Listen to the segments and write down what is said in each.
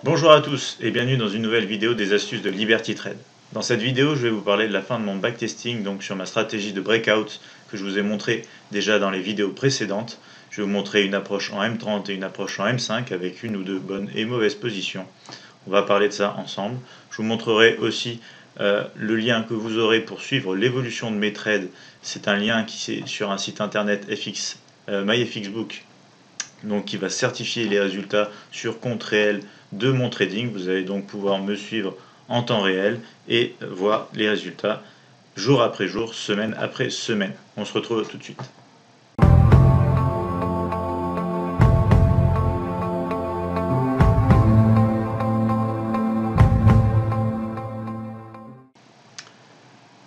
Bonjour à tous et bienvenue dans une nouvelle vidéo des astuces de Liberty Trade. Dans cette vidéo, je vais vous parler de la fin de mon backtesting, donc sur ma stratégie de breakout que je vous ai montré déjà dans les vidéos précédentes. Je vais vous montrer une approche en M30 et une approche en M5 avec une ou deux bonnes et mauvaises positions. On va parler de ça ensemble. Je vous montrerai aussi le lien que vous aurez pour suivre l'évolution de mes trades. C'est un lien qui est sur un site internet MyFXBook, donc qui va certifier les résultats sur compte réel de mon trading. Vous allez donc pouvoir me suivre en temps réel et voir les résultats jour après jour, semaine après semaine. On se retrouve tout de suite.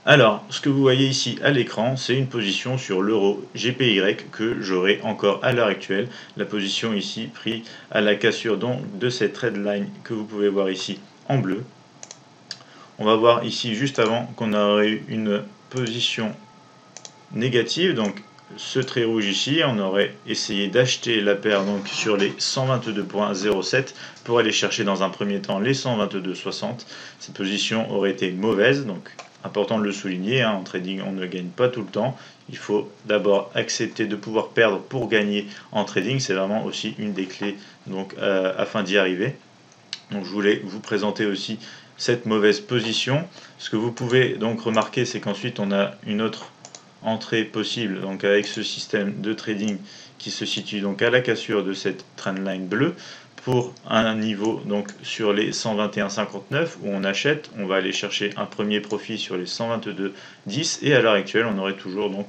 Alors, ce que vous voyez ici à l'écran, c'est une position sur l'euro GPY que j'aurai encore à l'heure actuelle. La position ici prise à la cassure donc de cette trendline que vous pouvez voir ici en bleu. On va voir ici juste avant qu'on aurait eu une position négative, donc ce trait rouge ici, on aurait essayé d'acheter la paire donc sur les 122.07 pour aller chercher dans un premier temps les 122.60. Cette position aurait été mauvaise, donc important de le souligner, en trading on ne gagne pas tout le temps, il faut d'abord accepter de pouvoir perdre pour gagner en trading, c'est vraiment aussi une des clés donc, afin d'y arriver. Donc je voulais vous présenter aussi cette mauvaise position. Ce que vous pouvez donc remarquer, c'est qu'ensuite on a une autre entrée possible, donc avec ce système de trading qui se situe donc à la cassure de cette trendline bleue pour un niveau donc sur les 121,59 où on achète, on va aller chercher un premier profit sur les 122,10 et à l'heure actuelle on aurait toujours donc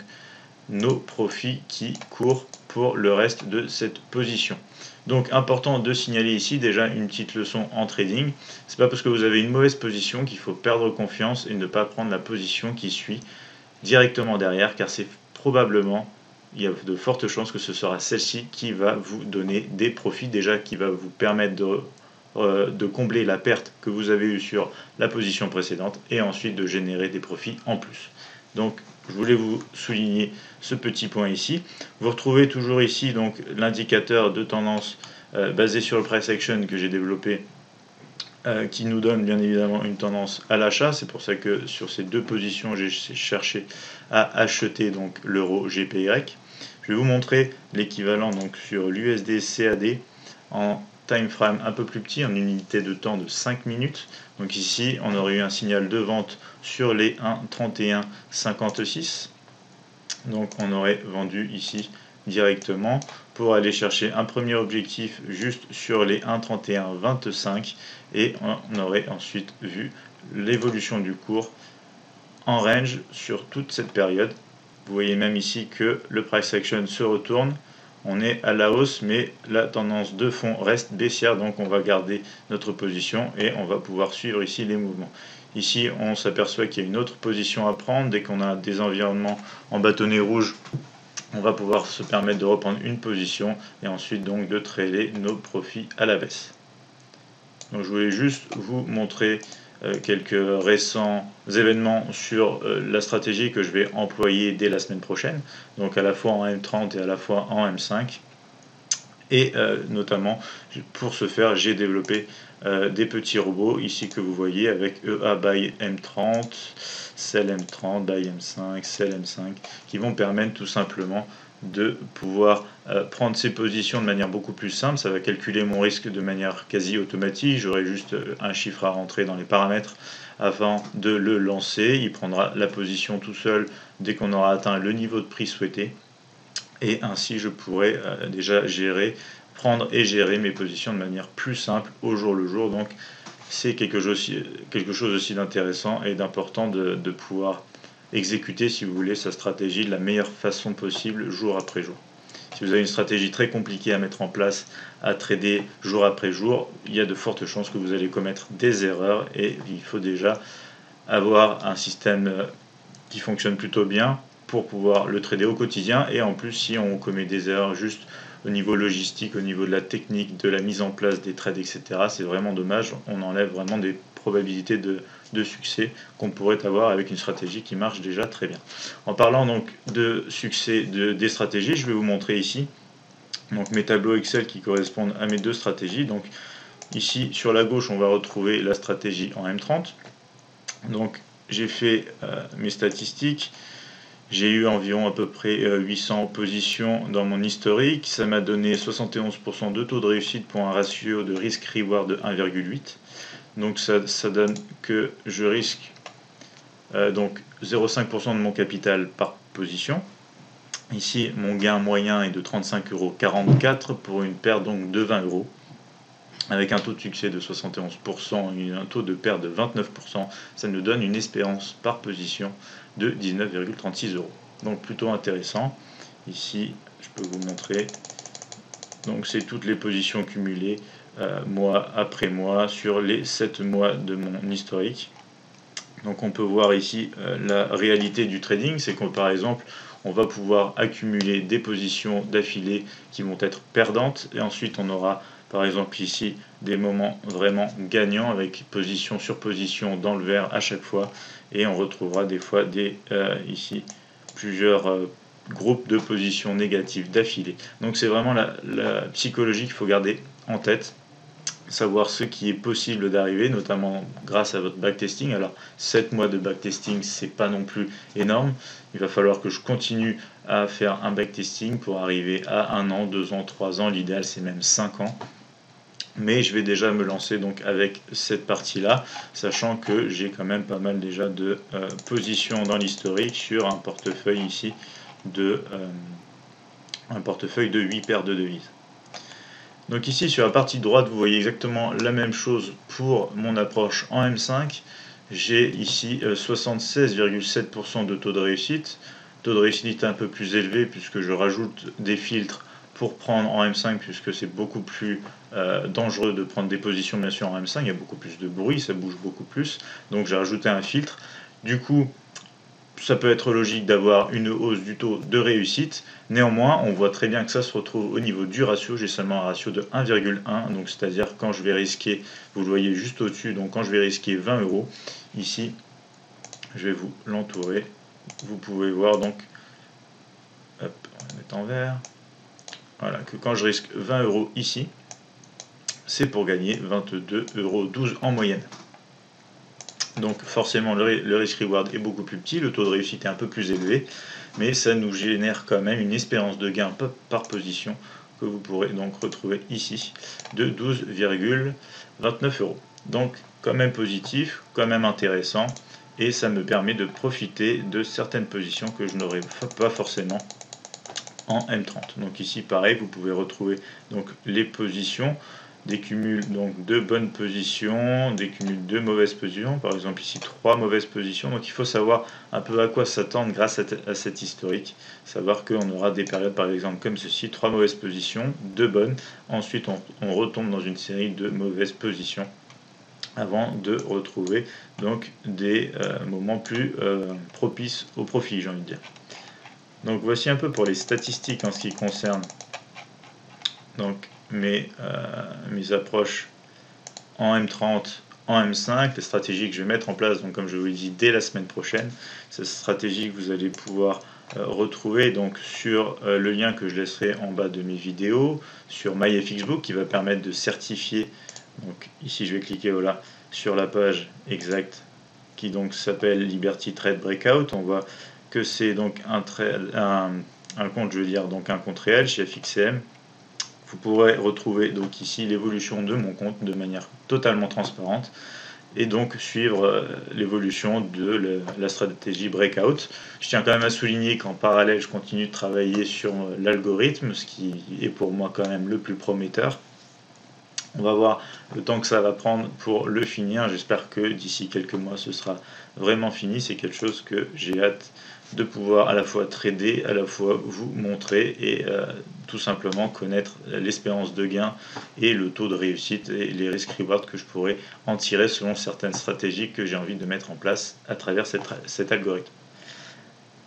nos profits qui courent pour le reste de cette position. Donc important de signaler ici déjà une petite leçon en trading. C'est pas parce que vous avez une mauvaise position qu'il faut perdre confiance et ne pas prendre la position qui suit directement derrière, car c'est probablement, il y a de fortes chances que ce sera celle-ci qui va vous donner des profits, déjà qui va vous permettre de combler la perte que vous avez eue sur la position précédente et ensuite de générer des profits en plus. Donc je voulais vous souligner ce petit point ici. Vous retrouvez toujours ici donc l'indicateur de tendance basé sur le price action que j'ai développé, qui nous donne bien évidemment une tendance à l'achat. C'est pour ça que sur ces deux positions j'ai cherché à acheter donc l'euro GPY. Je vais vous montrer l'équivalent donc sur l'USD CAD en time frame un peu plus petit, en unité de temps de 5 minutes. Donc ici on aurait eu un signal de vente sur les 1,3156. Donc on aurait vendu ici directement pour aller chercher un premier objectif juste sur les 1,3125 et on aurait ensuite vu l'évolution du cours en range sur toute cette période. Vous voyez même ici que le price action se retourne, on est à la hausse mais la tendance de fond reste baissière, donc on va garder notre position et on va pouvoir suivre ici les mouvements. Ici on s'aperçoit qu'il y a une autre position à prendre. Dès qu'on a des environnements en bâtonnet rouge, on va pouvoir se permettre de reprendre une position et ensuite donc de trader nos profits à la baisse. Donc je voulais juste vous montrer quelques récents événements sur la stratégie que je vais employer dès la semaine prochaine, donc à la fois en M30 et à la fois en M5. Et notamment pour ce faire j'ai développé des petits robots ici que vous voyez avec EA by M30, Sell M30, by M5, Sell M5 qui vont permettre tout simplement de pouvoir prendre ces positions de manière beaucoup plus simple. Ça va calculer mon risque de manière quasi automatique. J'aurai juste un chiffre à rentrer dans les paramètres avant de le lancer. Il prendra la position tout seul dès qu'on aura atteint le niveau de prix souhaité. Et ainsi je pourrais déjà prendre et gérer mes positions de manière plus simple au jour le jour. Donc c'est quelque chose aussi d'intéressant et d'important de pouvoir exécuter, si vous voulez, sa stratégie de la meilleure façon possible jour après jour. Si vous avez une stratégie très compliquée à mettre en place, à trader jour après jour, il y a de fortes chances que vous allez commettre des erreurs et il faut déjà avoir un système qui fonctionne plutôt bien pour pouvoir le trader au quotidien. Et en plus, si on commet des erreurs juste au niveau logistique, au niveau de la technique, de la mise en place des trades, etc., c'est vraiment dommage. On enlève vraiment des probabilités de succès qu'on pourrait avoir avec une stratégie qui marche déjà très bien. En parlant donc de succès des stratégies, je vais vous montrer ici donc mes tableaux Excel qui correspondent à mes deux stratégies. Donc Ici sur la gauche on va retrouver la stratégie en M30. Donc j'ai fait mes statistiques. J'ai eu environ à peu près 800 positions dans mon historique. Ça m'a donné 71% de taux de réussite pour un ratio de risque-reward de 1,8. Donc ça donne que je risque donc 0,5% de mon capital par position. Ici, mon gain moyen est de 35,44 € pour une perte donc de 20 €. Avec un taux de succès de 71% et un taux de perte de 29%, ça nous donne une espérance par position de 19,36 €. Donc plutôt intéressant. Ici, je peux vous montrer. Donc c'est toutes les positions cumulées mois après mois sur les 7 mois de mon historique. Donc on peut voir ici la réalité du trading, c'est que par exemple on va pouvoir accumuler des positions d'affilée qui vont être perdantes et ensuite on aura par exemple ici des moments vraiment gagnants avec position sur position dans le vert à chaque fois, et on retrouvera des fois ici plusieurs groupes de positions négatives d'affilée. Donc c'est vraiment la psychologie qu'il faut garder en tête, savoir ce qui est possible d'arriver, notamment grâce à votre backtesting. Alors 7 mois de backtesting, c'est pas non plus énorme. Il va falloir que je continue à faire un backtesting pour arriver à 1 an, 2 ans, 3 ans. L'idéal c'est même 5 ans. Mais je vais déjà me lancer donc avec cette partie-là, sachant que j'ai quand même pas mal déjà de positions dans l'historique sur un portefeuille ici un portefeuille de 8 paires de devises. Donc ici sur la partie droite vous voyez exactement la même chose pour mon approche en M5. J'ai ici 76,7% de taux de réussite. Taux de réussite un peu plus élevé puisque je rajoute des filtres pour prendre en M5, puisque c'est beaucoup plus dangereux de prendre des positions bien sûr en M5, il y a beaucoup plus de bruit, ça bouge beaucoup plus, donc j'ai rajouté un filtre. Du coup ça peut être logique d'avoir une hausse du taux de réussite. Néanmoins, on voit très bien que ça se retrouve au niveau du ratio. J'ai seulement un ratio de 1,1, donc c'est-à-dire quand je vais risquer, vous le voyez juste au-dessus, donc quand je vais risquer 20 €, ici, je vais vous l'entourer. Vous pouvez voir donc, hop, on va mettre en vert. Voilà, que quand je risque 20 € ici, c'est pour gagner 22,12 € en moyenne. Donc forcément le risk-reward est beaucoup plus petit, le taux de réussite est un peu plus élevé, mais ça nous génère quand même une espérance de gain par position que vous pourrez donc retrouver ici de 12,29 €. Donc quand même positif, quand même intéressant, et ça me permet de profiter de certaines positions que je n'aurais pas forcément en M30. Donc ici pareil, vous pouvez retrouver donc les positions, des cumuls donc de bonnes positions, des cumuls de mauvaises positions, par exemple ici 3 mauvaises positions. Donc il faut savoir un peu à quoi s'attendre grâce à cet historique, savoir qu'on aura des périodes par exemple comme ceci, 3 mauvaises positions, 2 bonnes, ensuite on retombe dans une série de mauvaises positions avant de retrouver donc des moments plus propices au profit, j'ai envie de dire. Donc voici un peu pour les statistiques en ce qui concerne donc mes approches en M30, en M5, les stratégies que je vais mettre en place, donc comme je vous l'ai dit, dès la semaine prochaine. Cette stratégie que vous allez pouvoir retrouver donc sur le lien que je laisserai en bas de mes vidéos, sur MyFXBook, qui va permettre de certifier. Donc ici je vais cliquer voilà, sur la page exacte qui donc s'appelle Liberty Trade Breakout. On voit que c'est donc un compte, je veux dire donc un compte réel chez FXCM. Vous pourrez retrouver donc ici l'évolution de mon compte de manière totalement transparente et donc suivre l'évolution de la stratégie breakout. Je tiens quand même à souligner qu'en parallèle je continue de travailler sur l'algorithme, ce qui est pour moi quand même le plus prometteur. On va voir le temps que ça va prendre pour le finir. J'espère que d'ici quelques mois ce sera vraiment fini. C'est quelque chose que j'ai hâte de pouvoir à la fois trader, à la fois vous montrer et tout simplement connaître l'espérance de gain et le taux de réussite et les risques reward que je pourrais en tirer selon certaines stratégies que j'ai envie de mettre en place à travers cet algorithme.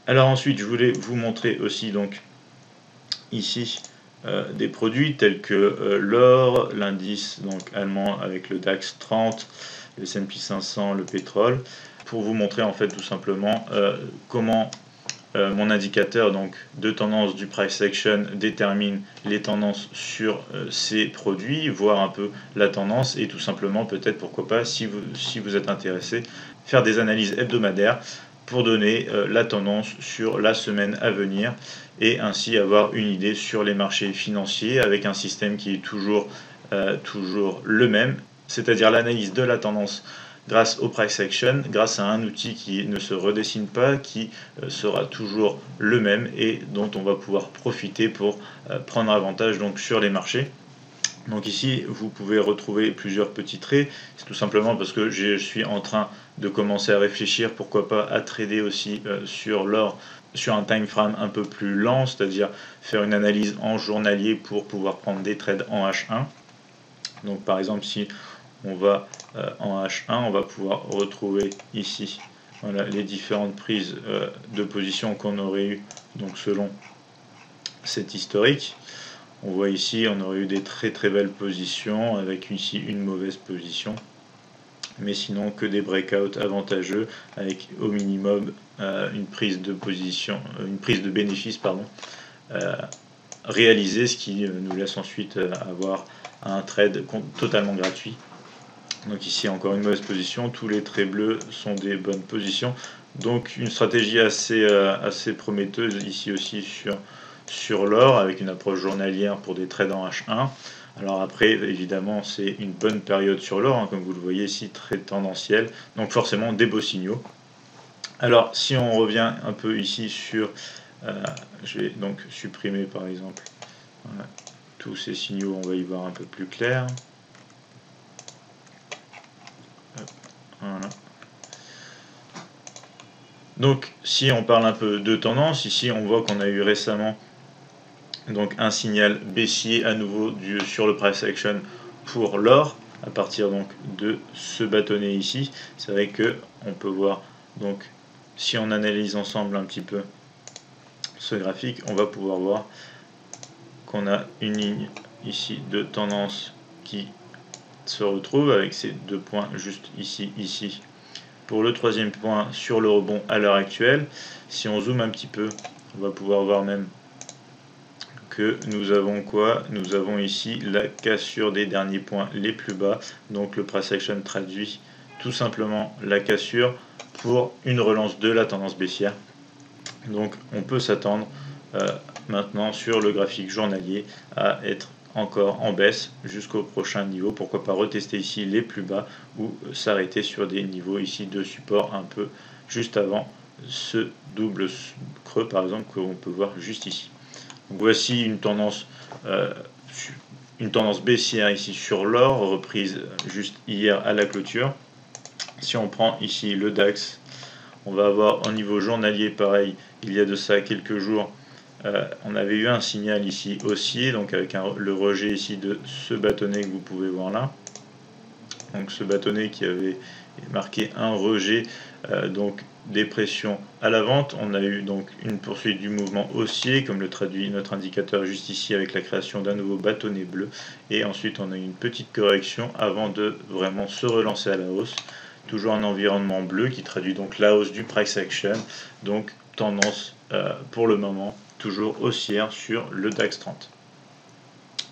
Alors ensuite je voulais vous montrer aussi donc ici des produits tels que l'or, l'indice donc allemand avec le DAX 30, le S&P 500, le pétrole, pour vous montrer en fait tout simplement comment mon indicateur donc de tendance du price action détermine les tendances sur ces produits, voir un peu la tendance et tout simplement peut-être pourquoi pas si vous êtes intéressé faire des analyses hebdomadaires pour donner la tendance sur la semaine à venir et ainsi avoir une idée sur les marchés financiers avec un système qui est toujours le même, c'est-à-dire l'analyse de la tendance grâce au price action, grâce à un outil qui ne se redessine pas, qui sera toujours le même et dont on va pouvoir profiter pour prendre avantage donc sur les marchés. Donc ici, vous pouvez retrouver plusieurs petits traits. C'est tout simplement parce que je suis en train de commencer à réfléchir, pourquoi pas à trader aussi sur l'or sur un time frame un peu plus lent, c'est-à-dire faire une analyse en journalier pour pouvoir prendre des trades en H1. Donc par exemple, si on va en H1, on va pouvoir retrouver ici voilà, les différentes prises de position qu'on aurait eu donc selon cet historique. On voit ici, on aurait eu des très très belles positions avec ici une mauvaise position, mais sinon que des breakouts avantageux avec au minimum une prise de position, une prise de bénéfice pardon, réalisée, ce qui nous laisse ensuite avoir un trade totalement gratuit. Donc ici encore une mauvaise position, tous les traits bleus sont des bonnes positions, donc une stratégie assez prometteuse ici aussi sur l'or avec une approche journalière pour des trades en H1. Alors après évidemment c'est une bonne période sur l'or, hein, comme vous le voyez ici, très tendancielle, donc forcément des beaux signaux. Alors si on revient un peu ici sur, je vais donc supprimer par exemple voilà, tous ces signaux, on va y voir un peu plus clair. Voilà. Donc si on parle un peu de tendance, ici on voit qu'on a eu récemment donc un signal baissier à nouveau sur le price action pour l'or à partir donc de ce bâtonnet ici. C'est vrai que on peut voir donc si on analyse ensemble un petit peu ce graphique, on va pouvoir voir qu'on a une ligne ici de tendance qui se retrouve avec ces deux points juste ici. Pour le troisième point sur le rebond à l'heure actuelle, si on zoome un petit peu, on va pouvoir voir même que nous avons quoi? Nous avons ici la cassure des derniers points les plus bas. Donc le price action traduit tout simplement la cassure pour une relance de la tendance baissière. Donc on peut s'attendre maintenant sur le graphique journalier à être encore en baisse jusqu'au prochain niveau, pourquoi pas retester ici les plus bas ou s'arrêter sur des niveaux ici de support un peu juste avant ce double creux par exemple qu'on peut voir juste ici. Donc voici une tendance baissière ici sur l'or, reprise juste hier à la clôture. Si on prend ici le DAX, on va avoir au niveau journalier pareil, il y a de ça quelques jours, on avait eu un signal ici haussier, donc avec le rejet ici de ce bâtonnet que vous pouvez voir là. Donc ce bâtonnet qui avait marqué un rejet, donc des pressions à la vente. On a eu donc une poursuite du mouvement haussier, comme le traduit notre indicateur juste ici avec la création d'un nouveau bâtonnet bleu. Et ensuite on a eu une petite correction avant de vraiment se relancer à la hausse. Toujours un environnement bleu qui traduit donc la hausse du price action, donc tendance pour le moment toujours haussière sur le DAX 30.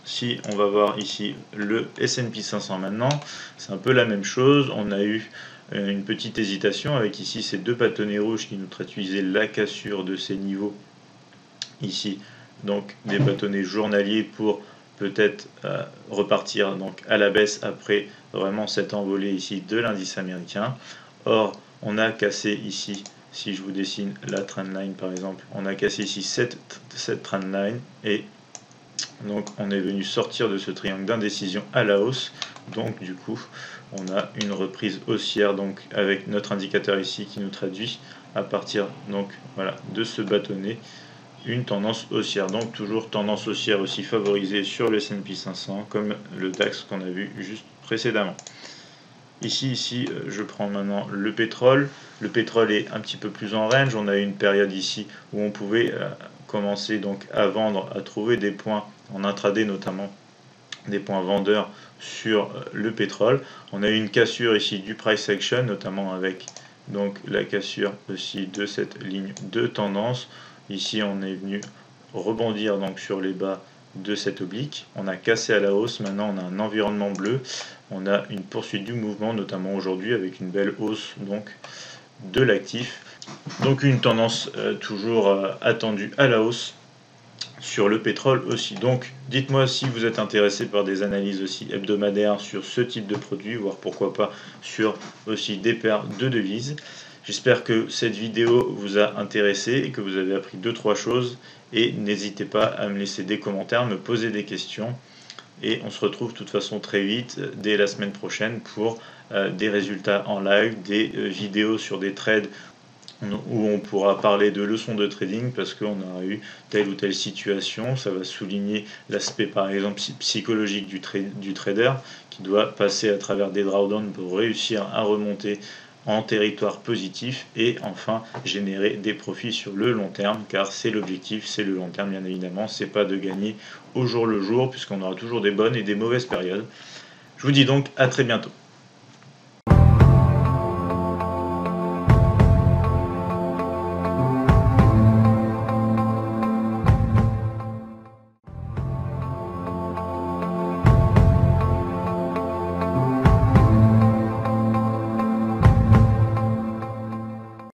Si on va voir ici le S&P 500 maintenant, c'est un peu la même chose. On a eu une petite hésitation avec ici ces deux bâtonnets rouges qui nous traduisaient la cassure de ces niveaux ici, donc des bâtonnets journaliers pour peut-être repartir donc à la baisse après vraiment cette envolée ici de l'indice américain. Or on a cassé ici, si je vous dessine la trendline par exemple, on a cassé ici cette trendline et donc on est venu sortir de ce triangle d'indécision à la hausse. Donc du coup on a une reprise haussière donc avec notre indicateur ici qui nous traduit à partir donc voilà de ce bâtonnet une tendance haussière. Donc toujours tendance haussière aussi favorisée sur le S&P 500 comme le DAX qu'on a vu juste précédemment. Ici, je prends maintenant le pétrole. Le pétrole est un petit peu plus en range. On a eu une période ici où on pouvait commencer donc à vendre, à trouver des points en intraday notamment, des points vendeurs sur le pétrole. On a eu une cassure ici du price action, notamment avec donc la cassure aussi de cette ligne de tendance. Ici on est venu rebondir donc sur les bas de cette oblique, on a cassé à la hausse, maintenant on a un environnement bleu, on a une poursuite du mouvement notamment aujourd'hui avec une belle hausse donc de l'actif, donc une tendance toujours attendue à la hausse sur le pétrole aussi. Donc dites-moi si vous êtes intéressé par des analyses aussi hebdomadaires sur ce type de produit, voire pourquoi pas sur aussi des paires de devises. J'espère que cette vidéo vous a intéressé et que vous avez appris 2-3 choses, et n'hésitez pas à me laisser des commentaires, me poser des questions, et on se retrouve de toute façon très vite dès la semaine prochaine pour des résultats en live, des vidéos sur des trades où on pourra parler de leçons de trading parce qu'on aura eu telle ou telle situation. Ça va souligner l'aspect par exemple psychologique du trader qui doit passer à travers des drawdowns pour réussir à remonter en territoire positif et enfin générer des profits sur le long terme, car c'est l'objectif, c'est le long terme bien évidemment, c'est pas de gagner au jour le jour puisqu'on aura toujours des bonnes et des mauvaises périodes. Je vous dis donc à très bientôt.